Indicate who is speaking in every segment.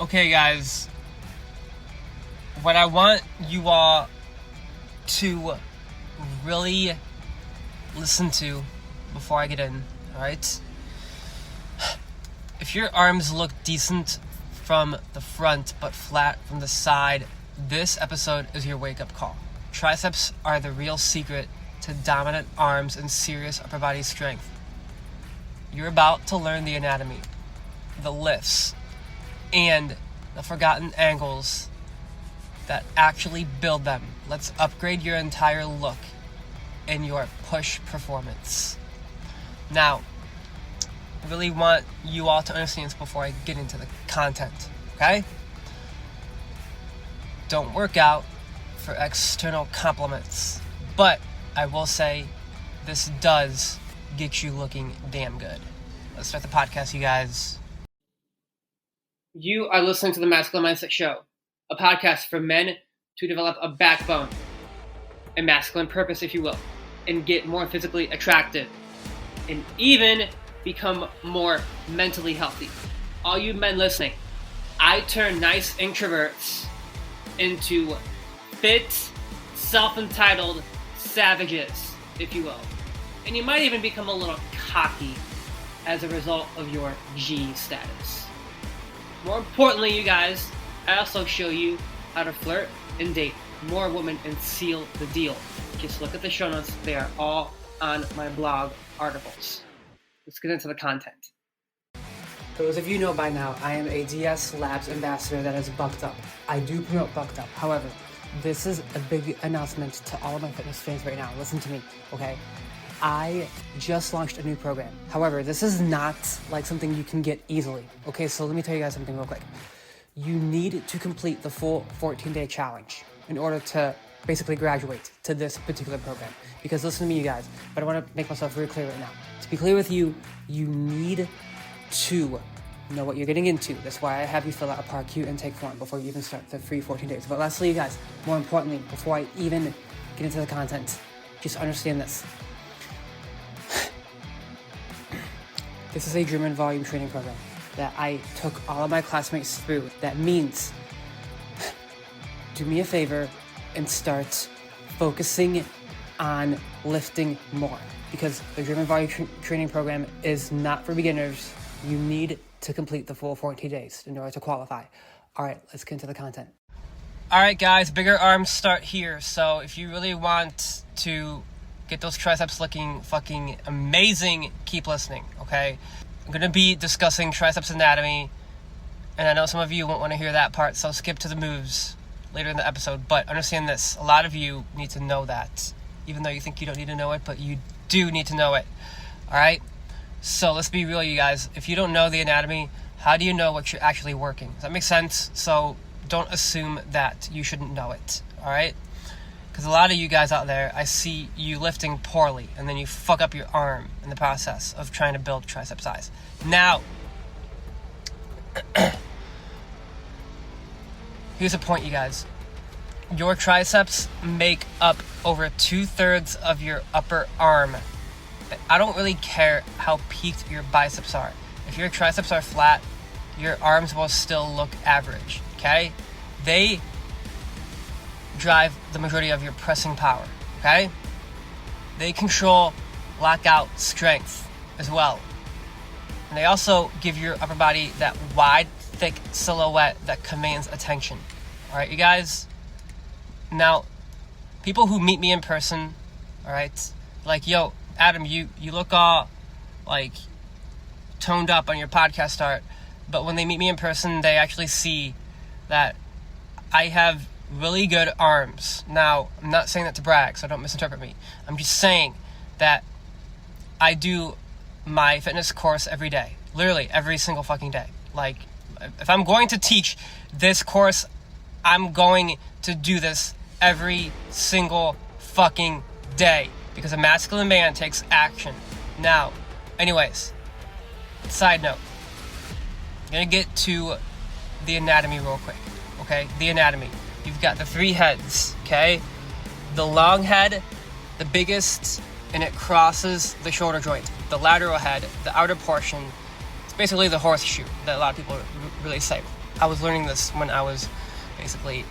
Speaker 1: Okay, guys, what I want you all to really listen to before I get in, alright? If your arms look decent from the front but flat from the side, this episode is your wake-up call. Triceps are the real secret to dominant arms and serious upper body strength. You're about to learn the anatomy, the lifts, and the forgotten angles that actually build them. Let's upgrade your entire look and your push performance. Now, I really want you all to understand this before I get into the content, okay? Don't work out for external compliments, but I will say this does get you looking damn good. Let's start the podcast, you guys. You are listening to the Masculine Mindset Show, a podcast for men to develop a backbone, a masculine purpose, if you will, and get more physically attractive, and even become more mentally healthy. All you men listening, I turn nice introverts into fit, self-entitled savages, if you will. And you might even become a little cocky as a result of your G status. More importantly, you guys, I also show you how to flirt and date more women and seal the deal. Just look at the show notes. They are all on my blog articles. Let's get into the content.
Speaker 2: For those of you who know by now, I am a DS Labs ambassador that is bucked up. I do promote bucked up. However, this is a big announcement to all of my fitness fans right now. Listen to me, okay? I just launched a new program. However, this is not like something you can get easily. Okay, so let me tell you guys something real quick. You need to complete the full 14-day challenge in order to basically graduate to this particular program. Because listen to me, you guys, but I want to make myself very clear right now. To be clear with you, you need to know what you're getting into. That's why I have you fill out a PAR-Q intake form before you even start the free 14 days. But lastly, you guys, more importantly, before I even get into the content, just understand this. This is a German volume training program that I took all of my classmates through. That means, do me a favor and start focusing on lifting more. Because the German volume training program is not for beginners. You need to complete the full 14 days in order to qualify. All right, let's get into the content.
Speaker 1: All right, guys, bigger arms start here. So if you really want to get those triceps looking fucking amazing, keep listening, okay? I'm going to be discussing triceps anatomy, and I know some of you won't want to hear that part, so skip to the moves later in the episode. But understand this, a lot of you need to know that, even though you think you don't need to know it, but you do need to know it, all right? So let's be real, you guys. If you don't know the anatomy, how do you know what you're actually working? Does that make sense? So don't assume that you shouldn't know it, all right? Because a lot of you guys out there, I see you lifting poorly, and then you fuck up your arm in the process of trying to build tricep size. Now, here's the point, you guys. Your triceps make up over 2/3 of your upper arm. I don't really care how peaked your biceps are. If your triceps are flat, your arms will still look average, okay? They drive the majority of your pressing power, okay? They control lockout strength as well. And they also give your upper body that wide, thick silhouette that commands attention. All right, you guys? Now, people who meet me in person, all right, like, yo, Adam, you look all, like, toned up on your podcast art, but when they meet me in person, they actually see that I have really good arms. Now, I'm not saying that to brag, so don't misinterpret me. I'm just saying that I do my fitness course every day. Literally, every single fucking day. Like, if I'm going to teach this course, I'm going to do this every single fucking day. Because a masculine man takes action. Now, anyways, side note. I'm going to get to the anatomy real quick. Okay? The anatomy. You've got the 3 heads, okay? The long head, the biggest, and it crosses the shoulder joint. The lateral head, the outer portion, it's basically the horseshoe that a lot of people really say. I was learning this when I was basically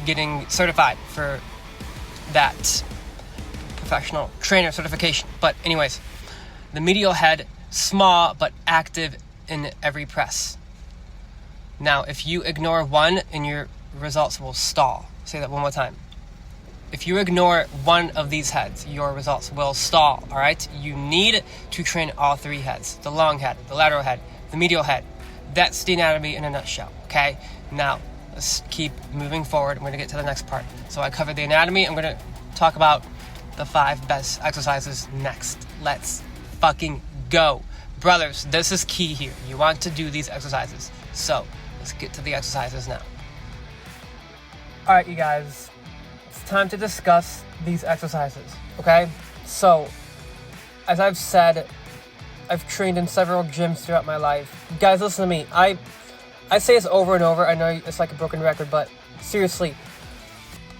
Speaker 1: getting certified for that professional trainer certification. But anyways, the medial head, small but active in every press. Now, if you ignore one, and your results will stall. Say that one more time. If you ignore one of these heads, your results will stall, all right? You need to train all three heads, the long head, the lateral head, the medial head. That's the anatomy in a nutshell, okay? Now, let's keep moving forward. I'm going to get to the next part. So I covered the anatomy. I'm going to talk about the 5 best exercises next. Let's fucking go. Brothers, this is key here. You want to do these exercises. So let's get to the exercises now. All right, you guys. It's time to discuss these exercises, okay? So, as I've said, I've trained in several gyms throughout my life. Guys, listen to me. I say this over and over. I know it's like a broken record, but seriously,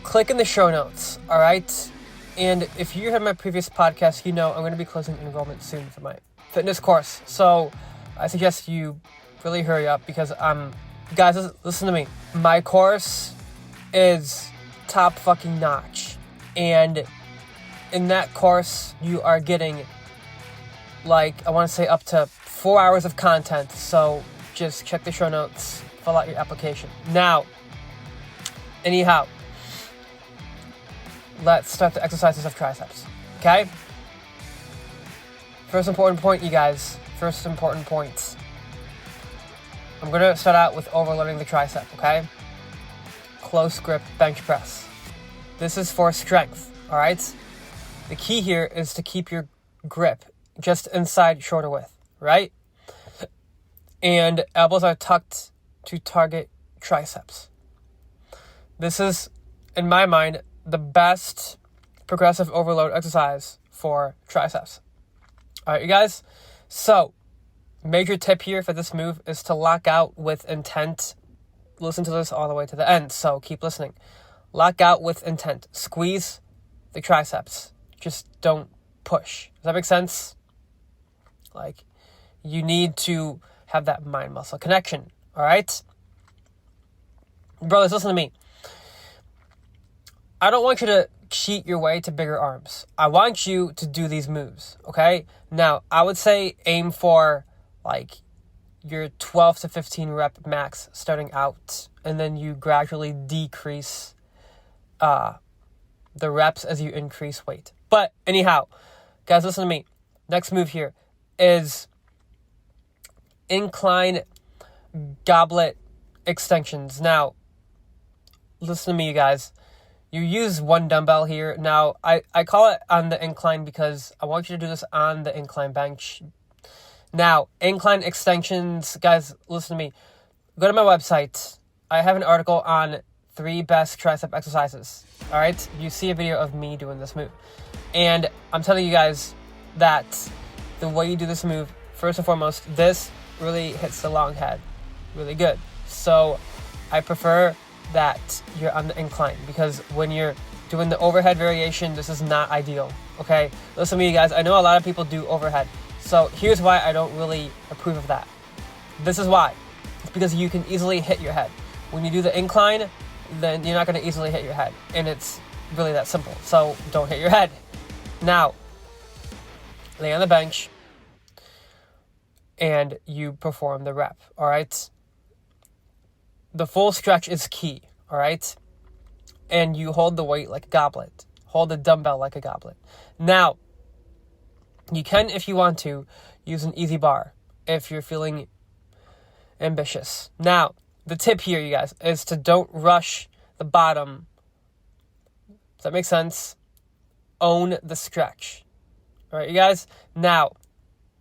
Speaker 1: click in the show notes, all right? And if you heard my previous podcast, you know I'm going to be closing enrollment soon for my fitness course. So I suggest you really hurry up because, guys, listen to me. My course is top fucking notch. And in that course, you are getting, like, I want to say up to 4 hours of content. So just check the show notes, fill out your application. Now, anyhow, let's start the exercises of triceps, okay? First important point, you guys. First important points. I'm going to start out with overloading the tricep, okay? Close grip bench press. This is for strength, all right? The key here is to keep your grip just inside shoulder width, right? And elbows are tucked to target triceps. This is, in my mind, the best progressive overload exercise for triceps. All right, you guys? So, major tip here for this move is to lock out with intent. Listen to this all the way to the end, so keep listening. Lock out with intent. Squeeze the triceps. Just don't push. Does that make sense? Like, you need to have that mind-muscle connection, all right? Brothers, listen to me. I don't want you to cheat your way to bigger arms. I want you to do these moves, okay? Now, I would say aim for, like, your 12 to 15 rep max starting out, and then you gradually decrease the reps as you increase weight. But anyhow, guys, listen to me. Next move here is incline goblet extensions. Now, listen to me, you guys. You use one dumbbell here. Now, I call it on the incline because I want you to do this on the incline bench. Now, incline extensions, guys, listen to me. Go to my website. I have an article on 3 best tricep exercises. All right? You see a video of me doing this move. And I'm telling you guys that the way you do this move, first and foremost, this really hits the long head really good. So I prefer that you're on the incline because when you're doing the overhead variation, this is not ideal, okay? Listen to me, you guys. I know a lot of people do overhead. So here's why I don't really approve of that. This is why. It's because you can easily hit your head. When you do the incline, then you're not going to easily hit your head. And it's really that simple. So don't hit your head. Now, lay on the bench and you perform the rep, all right? The full stretch is key, all right? And you hold the weight like a goblet. Hold the dumbbell like a goblet. Now, you can, if you want to, use an easy bar if you're feeling ambitious. Now, the tip here, you guys, is to don't rush the bottom. Does that make sense? Own the stretch. All right, you guys? Now,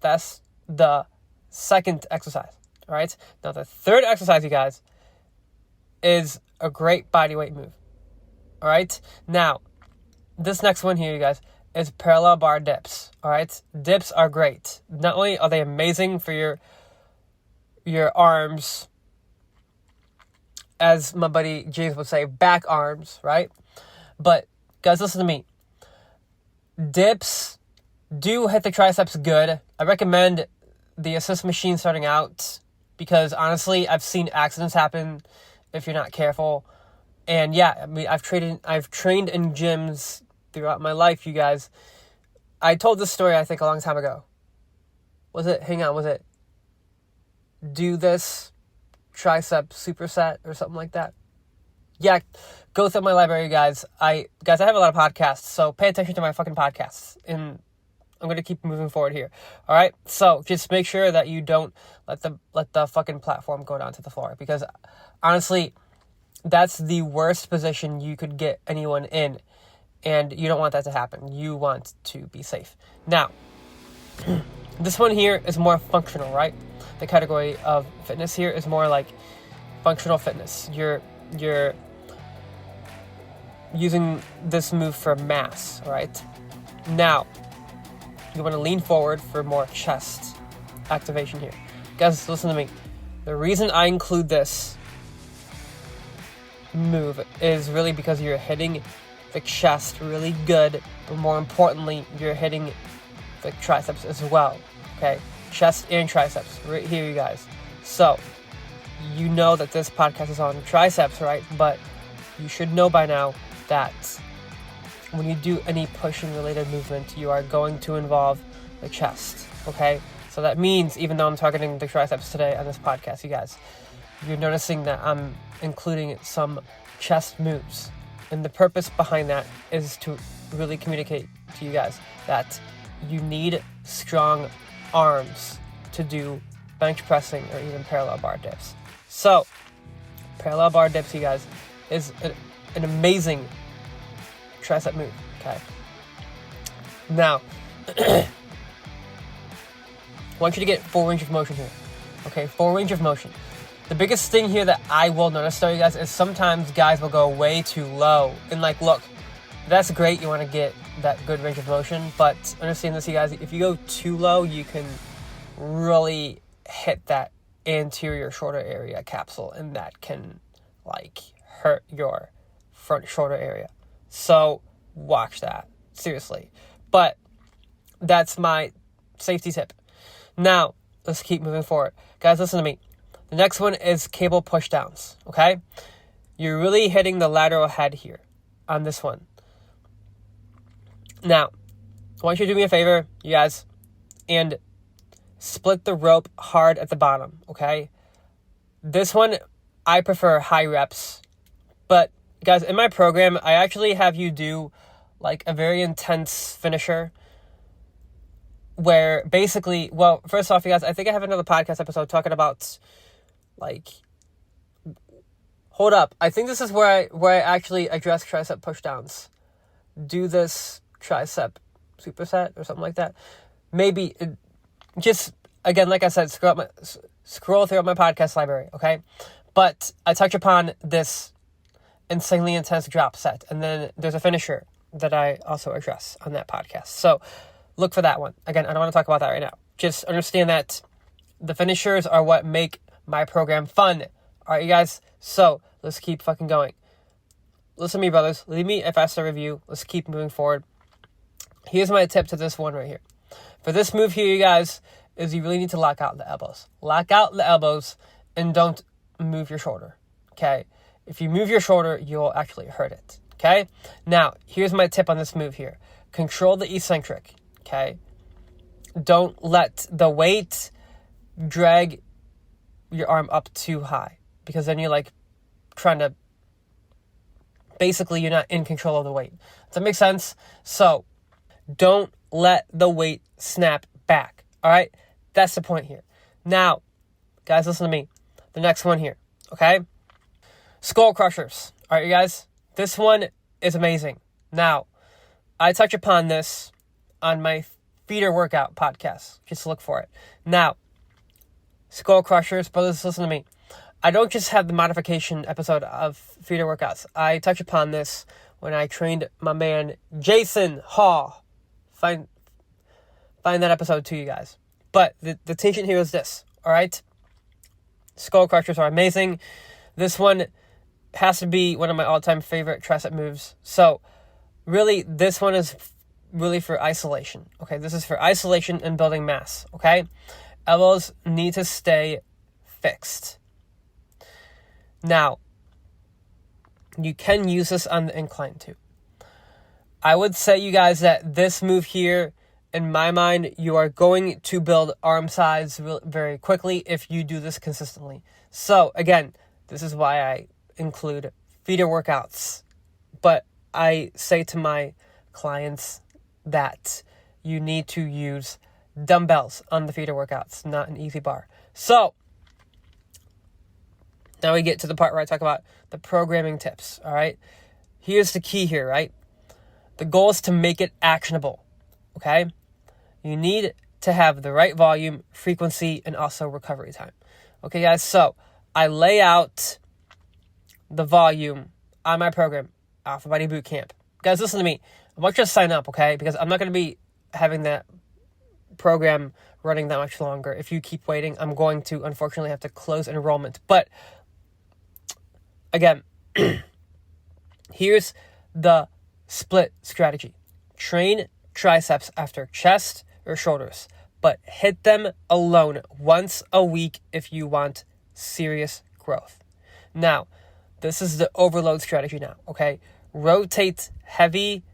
Speaker 1: that's the second exercise, all right? Now, the third exercise, you guys, is a great bodyweight move, all right? Now, this next one here, you guys, is parallel bar dips, all right? Dips are great. Not only are they amazing for your arms, as my buddy James would say, back arms, right? But, guys, listen to me. Dips do hit the triceps good. I recommend the assist machine starting out because honestly, I've seen accidents happen if you're not careful. And yeah, I mean, I've trained in gyms throughout my life, you guys. I told this story, I think, a long time ago. Was it do this tricep superset or something like that? Yeah, go through my library, guys. I have a lot of podcasts, so pay attention to my fucking podcasts. And I'm going to keep moving forward here. All right? So just make sure that you don't let the fucking platform go down to the floor, because honestly, that's the worst position you could get anyone in, and you don't want that to happen. You want to be safe. Now, this one here is more functional, right? The category of fitness here is more like functional fitness. You're using this move for mass, right? Now, you want to lean forward for more chest activation here. Guys, listen to me. The reason I include this move is really because you're hitting the chest really good, but more importantly, you're hitting the triceps as well, okay? Chest and triceps, right here, you guys. So, you know that this podcast is on triceps, right? But you should know by now that when you do any pushing related movement, you are going to involve the chest, okay? So that means, even though I'm targeting the triceps today on this podcast, you guys, you're noticing that I'm including some chest moves. And the purpose behind that is to really communicate to you guys that you need strong arms to do bench pressing or even parallel bar dips. So, parallel bar dips, you guys, is an amazing tricep move, okay? Now, I want you to get full range of motion here, okay? Full range of motion. The biggest thing here that I will notice, though, you guys, is sometimes guys will go way too low. And, like, look, that's great. You want to get that good range of motion. But understand this, you guys, if you go too low, you can really hit that anterior shoulder area capsule. And that can, like, hurt your front shoulder area. So, watch that. Seriously. But that's my safety tip. Now, let's keep moving forward. Guys, listen to me. The next one is cable pushdowns, okay? You're really hitting the lateral head here on this one. Now, I want you to do me a favor, you guys, and split the rope hard at the bottom, okay? This one, I prefer high reps. But, guys, in my program, I actually have you do, like, a very intense finisher where basically, well, first off, you guys, I think I have another podcast episode talking about, like, hold up. I think this is where I actually address tricep pushdowns. Do this tricep superset or something like that. Maybe just, again, like I said, scroll throughout my podcast library, okay? But I touch upon this insanely intense drop set, and then there's a finisher that I also address on that podcast. So look for that one. Again, I don't want to talk about that right now. Just understand that the finishers are what make my program fun. All right, you guys? So let's keep fucking going. Listen to me, brothers. Leave me a 5-star review. Let's keep moving forward. Here's my tip to this one right here. For this move here, you guys, is you really need to lock out the elbows. Lock out the elbows and don't move your shoulder, okay? If you move your shoulder, you'll actually hurt it, okay? Now, here's my tip on this move here. Control the eccentric, okay? Don't let the weight drag your arm up too high, because then you're like trying to, basically you're not in control of the weight. Does that make sense? So don't let the weight snap back. All right, that's the point here. Now, guys, listen to me. The next one here, okay? Skull crushers. All right, you guys, this one is amazing. Now, I touch upon this on my feeder workout podcast. Just look for it. Now, skull crushers, brothers, listen to me. I don't just have the modification episode of feeder workouts. I touch upon this when I trained my man Jason Hall. Find that episode too, you guys. But the tangent here is this, all right? Skull crushers are amazing. This one has to be one of my all-time favorite tricep moves. So, really, this one is really for isolation, okay? This is for isolation and building mass, okay? Elbows need to stay fixed. Now, you can use this on the incline too. I would say, you guys, that this move here, in my mind, you are going to build arm size very quickly if you do this consistently. So, again, this is why I include feeder workouts. But I say to my clients that you need to use dumbbells on the feeder workouts, not an easy bar. So, now we get to the part where I talk about the programming tips, all right? Here's the key here, right? The goal is to make it actionable, okay? You need to have the right volume, frequency, and also recovery time. Okay, guys, so I lay out the volume on my program, Alpha Body Bootcamp. Guys, listen to me. I want you to sign up, okay? Because I'm not going to be having that program running that much longer. If you keep waiting, I'm going to, unfortunately, have to close enrollment. But, again, here's the split strategy. Train triceps after chest or shoulders, but hit them alone once a week if you want serious growth. Now, this is the overload strategy now, okay? Rotate heavy,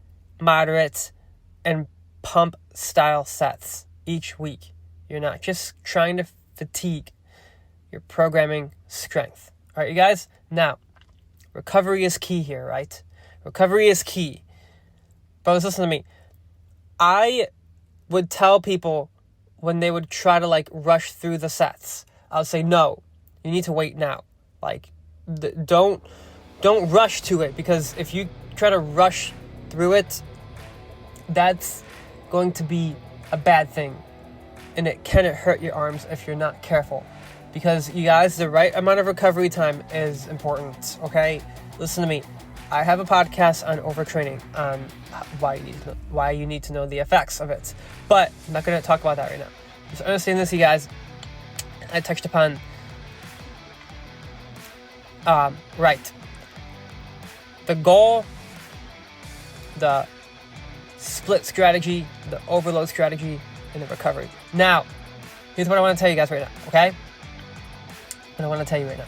Speaker 1: moderate, and pump style sets each week. You're not just trying to fatigue, you're programming strength. All right, you guys? Now, recovery is key here, right? Recovery is key. Brothers, listen to me. I would tell people when they would try to rush through the sets, I would say, no, you need to wait now. Don't rush to it, because if you try to rush through it, that's going to be a bad thing. And it can hurt your arms if you're not careful. Because, you guys, the right amount of recovery time is important, okay? Listen to me. I have a podcast on overtraining, on why you need to know the effects of it. But I'm not going to talk about that right now. Just understand this, you guys. I touched upon, right. The goal, the split strategy, the overload strategy, and the recovery. Now, here's what I want to tell you guys right now, okay? What I want to tell you right now.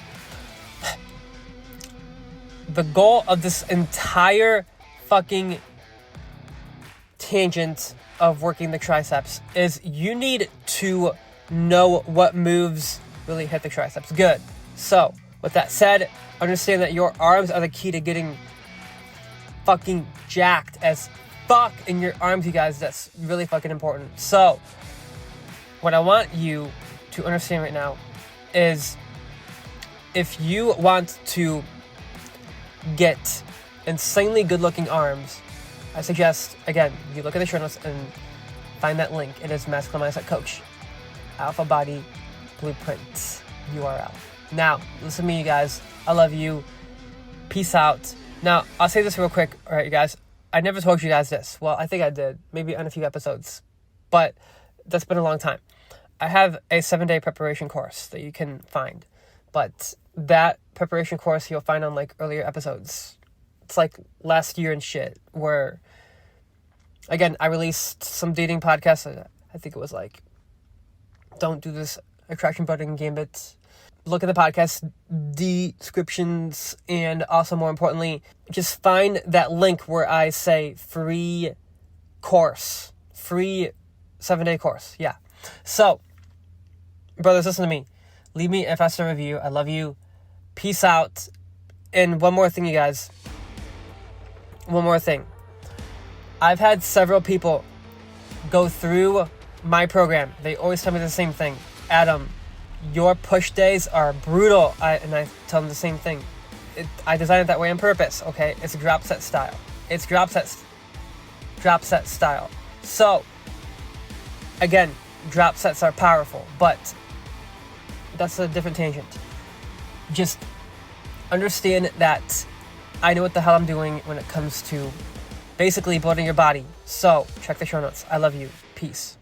Speaker 1: The goal of this entire fucking tangent of working the triceps is you need to know what moves really hit the triceps good. So, with that said, understand that your arms are the key to getting fucking jacked as fuck in your arms, you guys. That's really fucking important. So, what I want you to understand right now is if you want to get insanely good looking arms, I suggest, again, you look at the show notes and find that link. It is Masculine Mindset Coach, Alpha Body Blueprint URL. Now, listen to me, you guys. I love you. Peace out. Now, I'll say this real quick. All right, you guys. I never told you guys this. Well, I think I did. Maybe on a few episodes. But that's been a long time. I have a 7-day preparation course that you can find. But that preparation course you'll find on earlier episodes. It's last year and shit, where, again, I released some dating podcasts. I think it was Don't Do This, Attraction Building Gambit. Look at the podcast descriptions, and also, more importantly, just find that link where I say free course, free 7-day course. Yeah. So, brothers, listen to me. Leave me a 5-star review. I love you. Peace out. And one more thing, you guys. One more thing. I've had several people go through my program. They always tell me the same thing. Adam, your push days are brutal. And I tell them the same thing. I designed it that way on purpose, okay? It's a drop set style. It's drop set style. So, again, drop sets are powerful, but that's a different tangent. Just understand that I know what the hell I'm doing when it comes to basically building your body. So, check the show notes. I love you. Peace.